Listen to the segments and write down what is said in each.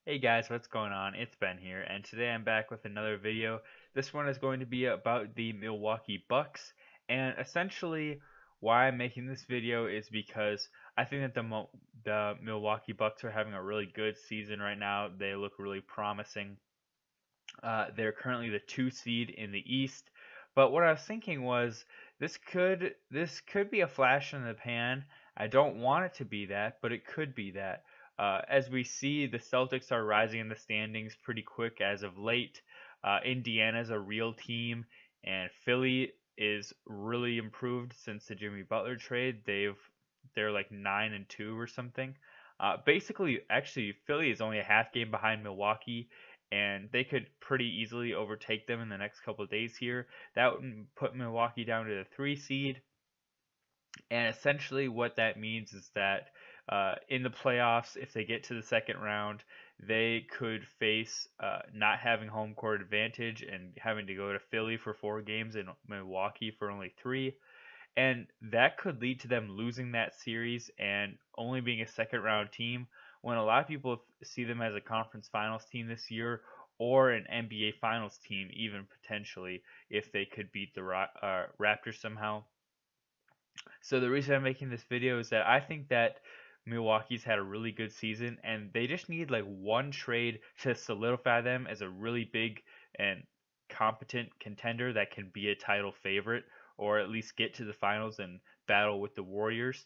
Hey guys, what's going on? It's Ben here, and today I'm back with another video. This one is going to be about the Milwaukee Bucks, and essentially why I'm making this video is because I think that the Milwaukee Bucks are having a really good season right now. They look really promising. They're currently the 2 seed in the East, but what I was thinking was this could be a flash in the pan. I don't want it to be that, but it could be that. As we see, the Celtics are rising in the standings pretty quick as of late. Indiana's a real team, and Philly is really improved since the Jimmy Butler trade. They're like 9-2 or something. Basically, actually, Philly is only a half game behind Milwaukee, and they could pretty easily overtake them in the next couple of days here. That would put Milwaukee down to the 3 seed, and essentially what that means is that in the playoffs, if they get to the second round, they could face not having home court advantage and having to go to Philly for 4 games and Milwaukee for only 3. And that could lead to them losing that series and only being a second round team when a lot of people see them as a conference finals team this year or an NBA finals team, even potentially, if they could beat the Raptors somehow. So the reason I'm making this video is that I think that Milwaukee's had a really good season and they just need like one trade to solidify them as a really big and competent contender that can be a title favorite or at least get to the finals and battle with the Warriors.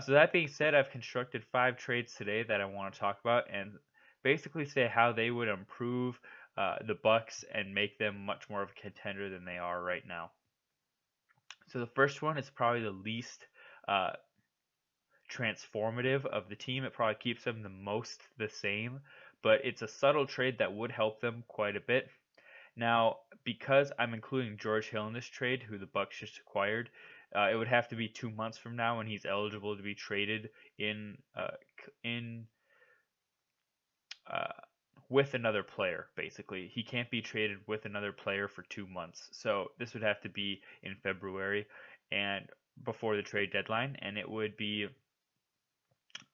So that being said, I've constructed 5 trades today that I want to talk about and basically say how they would improve the Bucks and make them much more of a contender than they are right now. So the first one is probably the least uh, transformative of the team. It probably keeps them the most the same, but it's a subtle trade that would help them quite a bit. Now, because I'm including George Hill in this trade, who the Bucks just acquired, it would have to be 2 months from now when he's eligible to be traded in uh, with another player. Basically, he can't be traded with another player for 2 months. So this would have to be in February and before the trade deadline, and it would be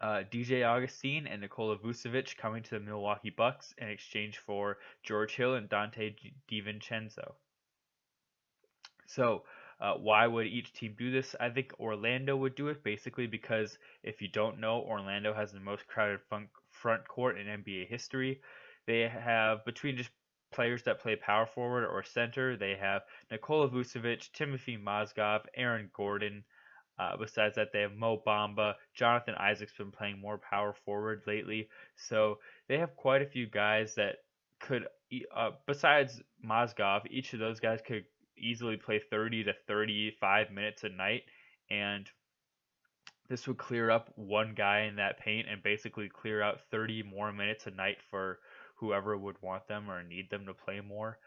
DJ Augustine and Nikola Vucevic coming to the Milwaukee Bucks in exchange for George Hill and Dante DiVincenzo. So, why would each team do this? I think Orlando would do it basically because if you don't know, Orlando has the most crowded front court in NBA history. They have, between just players that play power forward or center, they have Nikola Vucevic, Timothy Mozgov, Aaron Gordon. Besides that, they have Mo Bamba. Jonathan Isaac's been playing more power forward lately. So they have quite a few guys that could, besides Mozgov, each of those guys could easily play 30 to 35 minutes a night. And this would clear up one guy in that paint and basically clear out 30 more minutes a night for whoever would want them or need them to play more.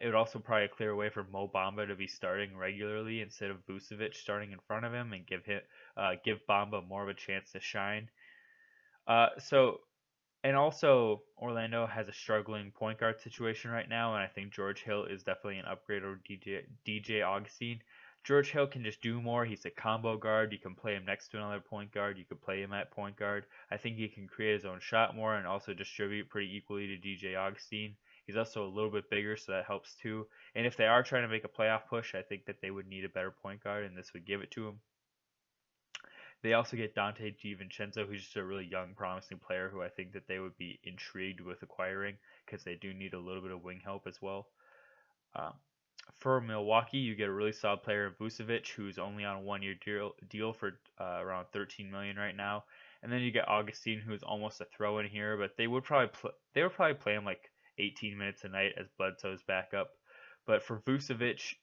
It would also probably clear away for Mo Bamba to be starting regularly instead of Vucevic starting in front of him and give Bamba more of a chance to shine. So and also Orlando has a struggling point guard situation right now, and I think George Hill is definitely an upgrade over DJ Augustine. George Hill can just do more. He's a combo guard. You can play him next to another point guard. You could play him at point guard. I think he can create his own shot more and also distribute pretty equally to DJ Augustine. He's also a little bit bigger, so that helps too. And if they are trying to make a playoff push, I think that they would need a better point guard, and this would give it to him. They also get Dante DiVincenzo, who's just a really young, promising player who I think that they would be intrigued with acquiring because they do need a little bit of wing help as well. Uh, for Milwaukee, you get a really solid player in Vucevic, who's only on a 1-year deal for around 13 million right now. And then you get Augustine, who's almost a throw in here, but they would probably play him like 18 minutes a night as Bledsoe's backup. But for Vucevic,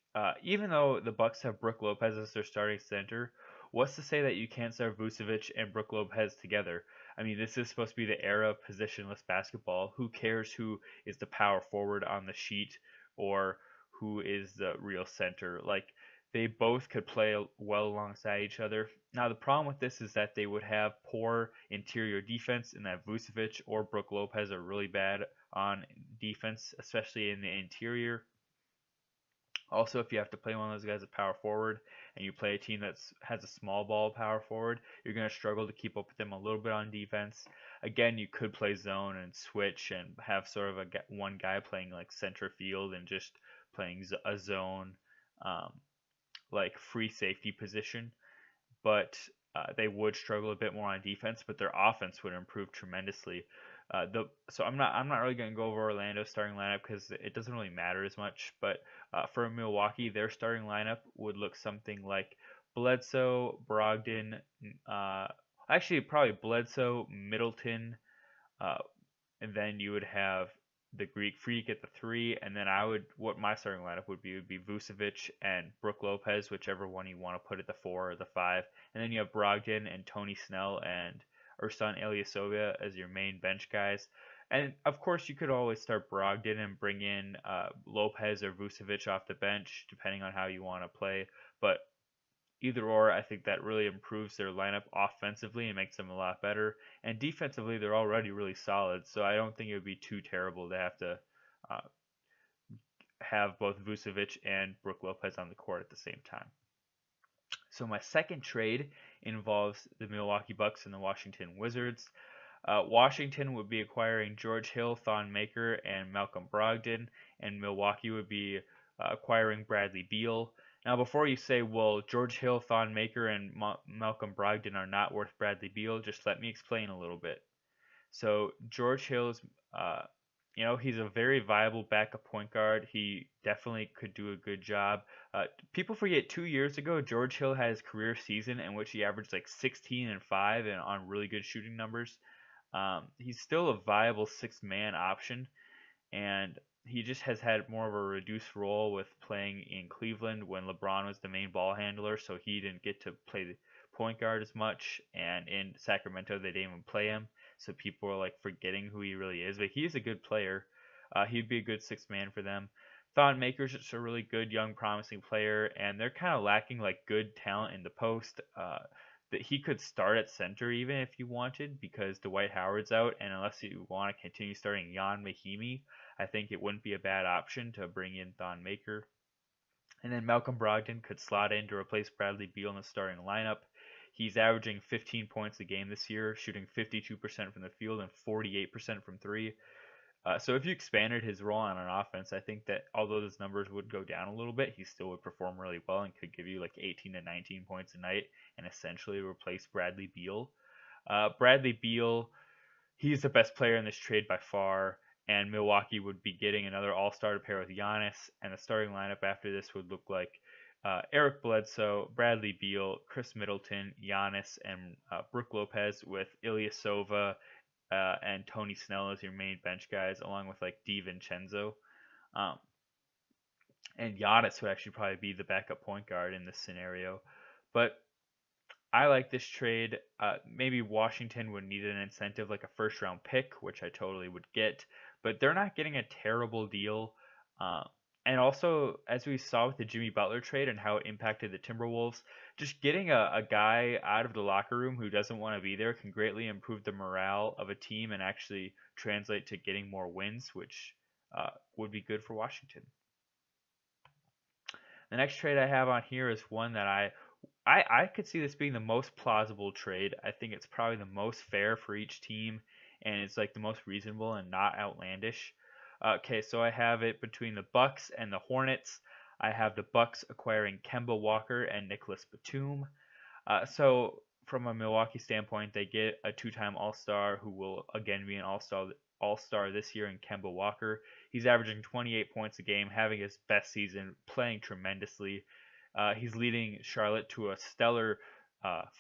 even though the Bucks have Brook Lopez as their starting center, what's to say that you can't start Vucevic and Brook Lopez together? I mean, this is supposed to be the era of positionless basketball. Who cares who is the power forward on the sheet or who is the real center? Like, they both could play well alongside each other. Now, the problem with this is that they would have poor interior defense, and that Vucevic or Brook Lopez are really bad on defense, especially in the interior. Also, if you have to play one of those guys at power forward and you play a team that has a small ball power forward, you're going to struggle to keep up with them a little bit on defense. Again, you could play zone and switch and have sort of one guy playing like center field and just playing a zone, um, like free safety position, but they would struggle a bit more on defense, but their offense would improve tremendously. So I'm not really going to go over Orlando's starting lineup because it doesn't really matter as much. But for Milwaukee, their starting lineup would look something like Bledsoe, Brogdon, actually probably Bledsoe, Middleton, uh, and then you would have the Greek Freak at the three, and then what my starting lineup would be Vucevic and Brook Lopez, whichever one you want to put at the four or the five, and then you have Brogdon and Tony Snell and Ersan Ilyasova as your main bench guys. And of course, you could always start Brogdon and bring in Lopez or Vucevic off the bench, depending on how you want to play. But either or, I think that really improves their lineup offensively and makes them a lot better. And defensively, they're already really solid, so I don't think it would be too terrible to have to uh, have both Vucevic and Brook Lopez on the court at the same time. So my second trade involves the Milwaukee Bucks and the Washington Wizards. Washington would be acquiring George Hill, Thon Maker, and Malcolm Brogdon, and Milwaukee would be acquiring Bradley Beal. Now, before you say, well, George Hill, Thon Maker, and Malcolm Brogdon are not worth Bradley Beal, just let me explain a little bit. So George Hill's, he's a very viable backup point guard. He definitely could do a good job. People forget 2 years ago, George Hill had his career season in which he averaged like 16 and 5 and on really good shooting numbers. He's still a viable six-man option, and he just has had more of a reduced role with playing in Cleveland when LeBron was the main ball handler, so he didn't get to play the point guard as much, and in Sacramento they didn't even play him, so people are like forgetting who he really is, but he's a good player. He'd be a good six man for them. Thon Maker's just a really good young promising player, and they're kind of lacking like good talent in the post. That he could start at center even if you wanted because Dwight Howard's out, and unless you want to continue starting Jan Mahimi, I think it wouldn't be a bad option to bring in Thon Maker. And then Malcolm Brogdon could slot in to replace Bradley Beal in the starting lineup. He's averaging 15 points a game this year, shooting 52% from the field and 48% from three. So if you expanded his role on an offense, I think that although those numbers would go down a little bit, he still would perform really well and could give you like 18 to 19 points a night and essentially replace Bradley Beal. Bradley Beal, he's the best player in this trade by far, and Milwaukee would be getting another all-star to pair with Giannis, and the starting lineup after this would look like Eric Bledsoe, Bradley Beal, Chris Middleton, Giannis, and Brook Lopez with Ilyasova and Tony Snell as your main bench guys, along with like DiVincenzo. Um, and Giannis would actually probably be the backup point guard in this scenario. But I like this trade. Maybe Washington would need an incentive like a first round pick, which I totally would get, but they're not getting a terrible deal. Uh, and also, as we saw with the Jimmy Butler trade and how it impacted the Timberwolves, just getting a guy out of the locker room who doesn't want to be there can greatly improve the morale of a team and actually translate to getting more wins, which would be good for Washington. The next trade I have on here is one that I could see this being the most plausible trade. I think it's probably the most fair for each team, and it's like the most reasonable and not outlandish. Okay, so I have it between the Bucks and the Hornets. I have the Bucks acquiring Kemba Walker and Nicholas Batum. So from a Milwaukee standpoint, they get a two-time All-Star who will again be an All-Star this year in Kemba Walker. He's averaging 28 points a game, having his best season, playing tremendously. He's leading Charlotte to a stellar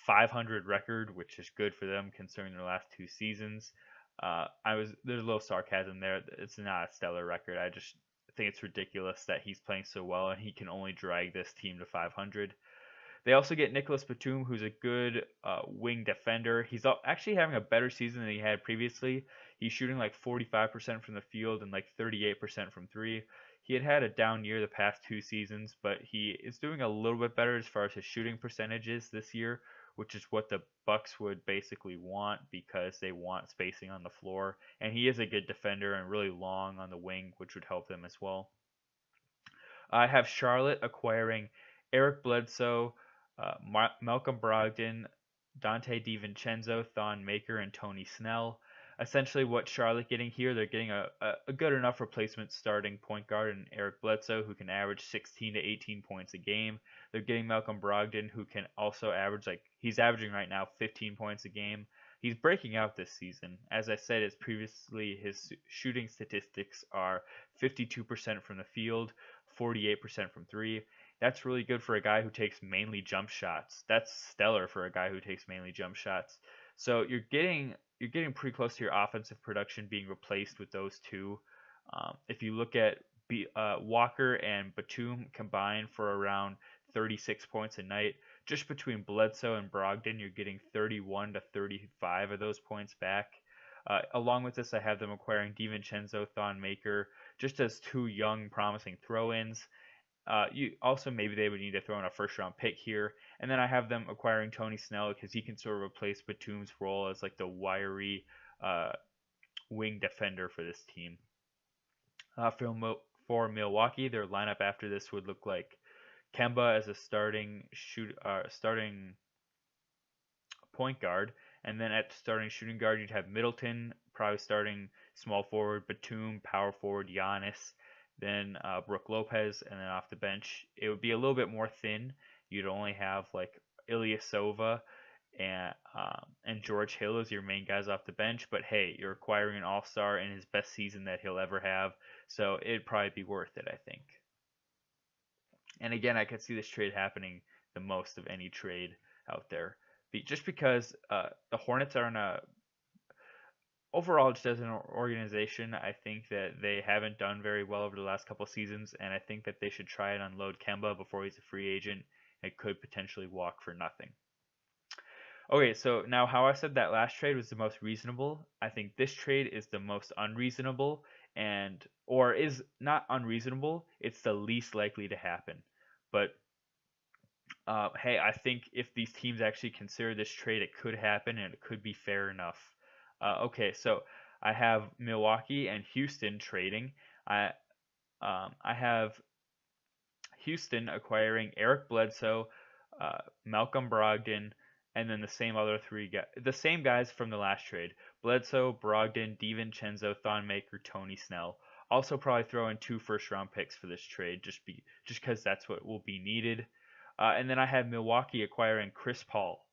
500 record, which is good for them considering their last two seasons. There's a little sarcasm there. It's not a stellar record. I just think it's ridiculous that he's playing so well and he can only drag this team to 500. They also get Nicholas Batum, who's a good wing defender. He's actually having a better season than he had previously. He's shooting like 45% from the field and like 38% from three. He had a down year the past two seasons, but he is doing a little bit better as far as his shooting percentages this year, which is what the Bucks would basically want because they want spacing on the floor. And he is a good defender and really long on the wing, which would help them as well. I have Charlotte acquiring Eric Bledsoe, Malcolm Brogdon, Dante DiVincenzo, Thon Maker, and Tony Snell. essentially what Charlotte getting here, they're getting a good enough replacement starting point guard in Eric Bledsoe, who can average 16 to 18 points a game. They're getting Malcolm Brogdon, who can also average, like, he's averaging right now 15 points a game. He's breaking out this season. As I said, as previously, his shooting statistics are 52% from the field, 48% from three. That's really good for a guy who takes mainly jump shots. That's stellar for a guy who takes mainly jump shots. So you're getting pretty close to your offensive production being replaced with those two. If you look at Walker and Batum combined for around 36 points a night, just between Bledsoe and Brogdon, you're getting 31 to 35 of those points back. Along with this, I have them acquiring DiVincenzo, Thon Maker, just as two young, promising throw-ins. You also, maybe they would need to throw in a first round pick here, and then I have them acquiring Tony Snell because he can sort of replace Batum's role as like the wiry uh, wing defender for this team. For Milwaukee, their lineup after this would look like Kemba as a starting point guard, and then at starting shooting guard you'd have Middleton, probably starting small forward, Batum, power forward, Giannis, then Brook Lopez, and then off the bench it would be a little bit more thin. You'd only have like Ilyasova and George Hill as your main guys off the bench, but hey, you're acquiring an all-star in his best season that he'll ever have, so it'd probably be worth it, I think. And again, I could see this trade happening the most of any trade out there, just because the Hornets are in a overall, just as an organization, I think that they haven't done very well over the last couple seasons, and I think that they should try and unload Kemba before he's a free agent and could potentially walk for nothing. Okay, so now how I said that last trade was the most reasonable, I think this trade is the most unreasonable, or is not unreasonable, it's the least likely to happen. But hey, I think if these teams actually consider this trade, it could happen and it could be fair enough. Okay, so I have Milwaukee and Houston trading. I have Houston acquiring Eric Bledsoe, Malcolm Brogdon, and then the same guys from the last trade: Bledsoe, Brogdon, DiVincenzo, Thon Maker, Tony Snell. Also, probably throw in 2 first-round picks for this trade, just because that's what will be needed. And then I have Milwaukee acquiring Chris Paul.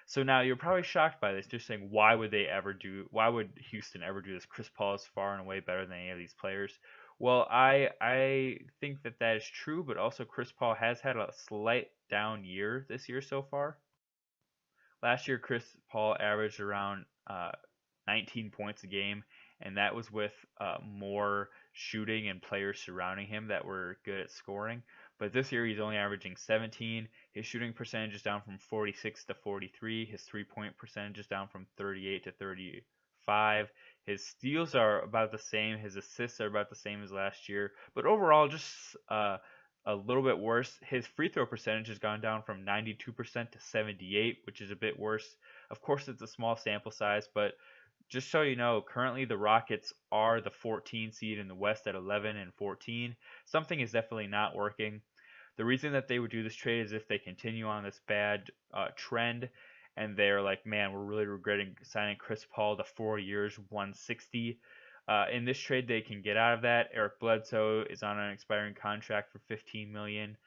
So now you're probably shocked by this, just saying why would Houston ever do this? Chris Paul is far and away better than any of these players. Well, I think that is true, but also Chris Paul has had a slight down year this year so far. Last year, Chris Paul averaged around 19 points a game, and that was with more shooting and players surrounding him that were good at scoring. But this year he's only averaging 17. His shooting percentage is down from 46 to 43. His three-point percentage is down from 38 to 35. His steals are about the same. His assists are about the same as last year. But overall, just a little bit worse. His free throw percentage has gone down from 92% to 78, which is a bit worse. Of course, it's a small sample size, but just so you know, currently the Rockets are the 14 seed in the West at 11 and 14. Something is definitely not working. The reason that they would do this trade is if they continue on this bad trend and they're like, man, we're really regretting signing Chris Paul to 4 years, 160. In this trade, they can get out of that. Eric Bledsoe is on an expiring contract for $15 million.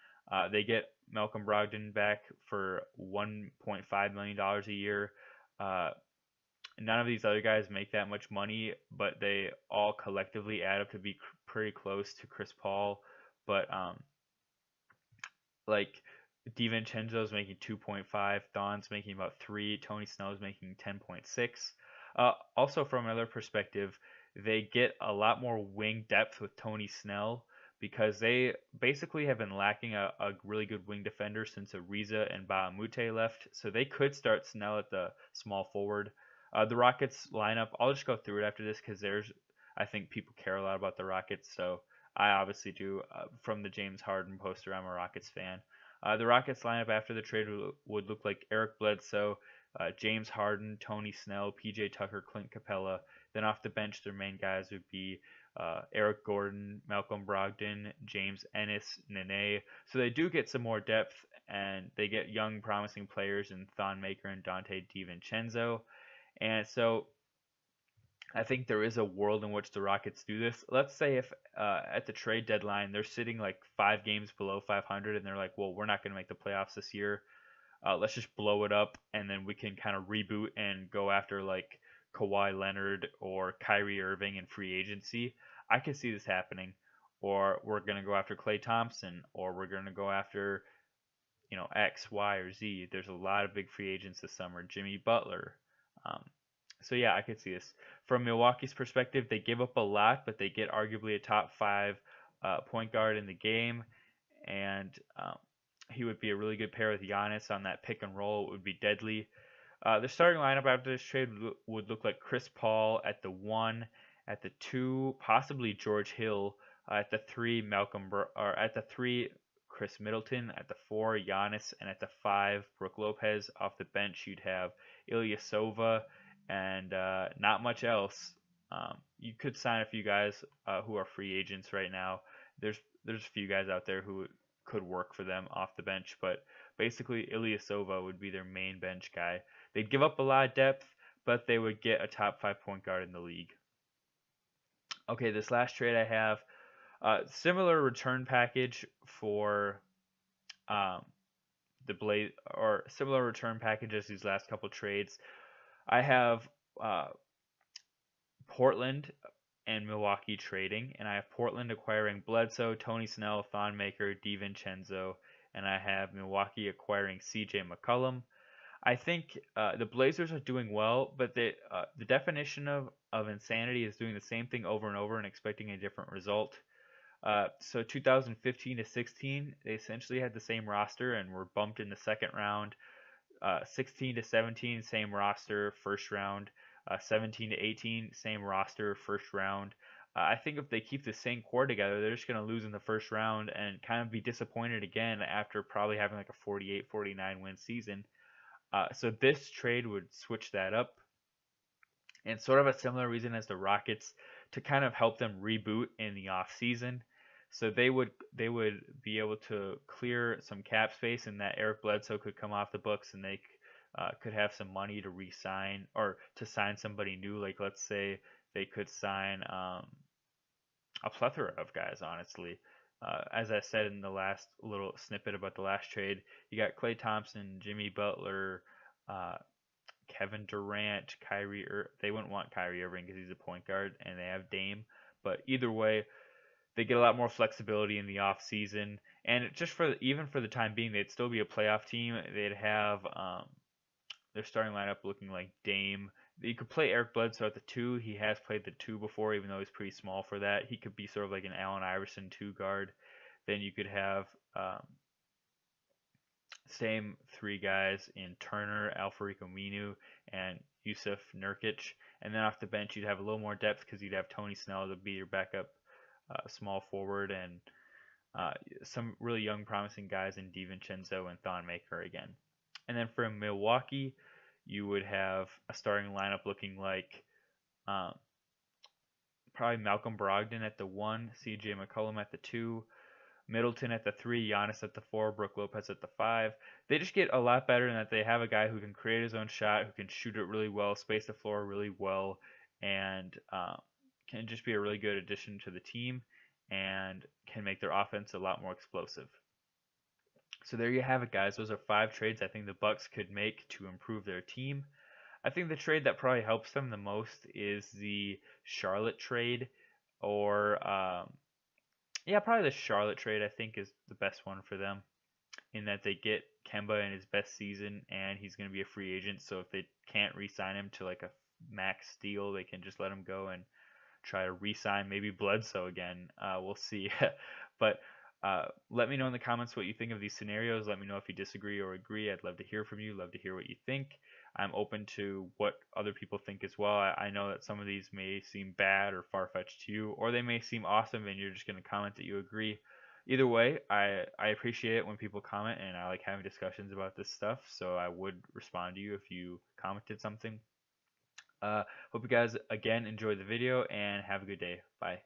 They get Malcolm Brogdon back for $1.5 million a year. None of these other guys make that much money, but they all collectively add up to be pretty close to Chris Paul. But like DiVincenzo's making 2.5, Thon's making about 3, Tony Snell's making 10.6. Also, from another perspective, they get a lot more wing depth with Tony Snell because they basically have been lacking a really good wing defender since Ariza and Baamute left. So they could start Snell at the small forward. The Rockets lineup, I'll just go through it after this because I think people care a lot about the Rockets, so I obviously do. From the James Harden poster, I'm a Rockets fan. The Rockets lineup after the trade would look like Eric Bledsoe, James Harden, Tony Snell, PJ Tucker, Clint Capella. Then off the bench, their main guys would be Eric Gordon, Malcolm Brogdon, James Ennis, Nene. So they do get some more depth, and they get young, promising players in Thon Maker and Dante DiVincenzo. And so I think there is a world in which the Rockets do this. Let's say if at the trade deadline they're sitting like 5 games below 500 and they're like, well, we're not going to make the playoffs this year. Let's just blow it up and then we can kind of reboot and go after like Kawhi Leonard or Kyrie Irving in free agency. I could see this happening. Or we're going to go after Klay Thompson, or we're going to go after, X, Y, or Z. There's a lot of big free agents this summer. Jimmy Butler. Um, so yeah, I could see this. From Milwaukee's perspective, they give up a lot, but they get arguably a top five point guard in the game, and he would be a really good pair with Giannis on that pick and roll. It would be deadly. The starting lineup after this trade would look like Chris Paul at the 1, at the 2, possibly George Hill, at the 3, or at the 3, Chris Middleton, at the 4, Giannis, and at the 5, Brook Lopez. Off the bench, you'd have Ilyasova and not much else. You could sign a few guys who are free agents right now. There's a few guys out there who could work for them off the bench, but basically Ilyasova would be their main bench guy. They'd give up a lot of depth, but they would get a top 5 point guard in the league. Okay, this last trade I have, similar return package for um, the Blaze, or similar return package as these last couple trades. I have Portland and Milwaukee trading, and I have Portland acquiring Bledsoe, Tony Snell, Thon Maker, DiVincenzo, and I have Milwaukee acquiring CJ McCollum. I think the Blazers are doing well, but the definition of insanity is doing the same thing over and over and expecting a different result. So 2015 to 16, they essentially had the same roster and were bumped in the second round. 16 to 17, same roster, first round. 17 to 18, same roster, first round. I think if they keep the same core together, they're just going to lose in the first round and kind of be disappointed again after probably having like a 48, 49 win season. So this trade would switch that up, and sort of a similar reason as the Rockets, to kind of help them reboot in the off season. So they would be able to clear some cap space, and that Eric Bledsoe could come off the books, and they could have some money to re-sign or to sign somebody new. Like let's say they could sign a plethora of guys, honestly. As I said in the last little snippet about the last trade, you got Klay Thompson, Jimmy Butler, uh, Kevin Durant, they wouldn't want Kyrie Irving because he's a point guard, and they have Dame. But either way, they get a lot more flexibility in the off season, and just for even for the time being, they'd still be a playoff team. They'd have their starting lineup looking like Dame. You could play Eric Bledsoe at the 2. He has played the 2 before, even though he's pretty small for that. He could be sort of like an Allen Iverson 2 guard. Then you could have same 3 guys in Turner, Al-Farouq Aminu, and Yusuf Nurkic. And then off the bench, you'd have a little more depth because you'd have Tony Snell to be your backup small forward, and some really young, promising guys in DiVincenzo and Thon Maker again. And then for Milwaukee, you would have a starting lineup looking like um, probably Malcolm Brogdon at the 1, CJ McCollum at the 2, Middleton at the 3, Giannis at the 4, Brook Lopez at the 5. They just get a lot better in that they have a guy who can create his own shot, who can shoot it really well, space the floor really well, and can just be a really good addition to the team and can make their offense a lot more explosive. So there you have it, guys. Those are 5 trades I think the Bucks could make to improve their team. I think the trade that probably helps them the most is the Charlotte trade, or yeah, probably the Charlotte trade. I think is the best one for them, in that they get Kemba in his best season, and he's going to be a free agent. So if they can't re-sign him to like a max deal, they can just let him go and try to re-sign maybe Bledsoe again. We'll see. But let me know in the comments what you think of these scenarios. Let me know if you disagree or agree. I'd love to hear from you. Love to hear what you think. I'm open to what other people think as well. I know that some of these may seem bad or far-fetched to you, or they may seem awesome and you're just going to comment that you agree. Either way, I appreciate it when people comment, and I like having discussions about this stuff, so I would respond to you if you commented something. Hope you guys, again, enjoyed the video, and have a good day. Bye.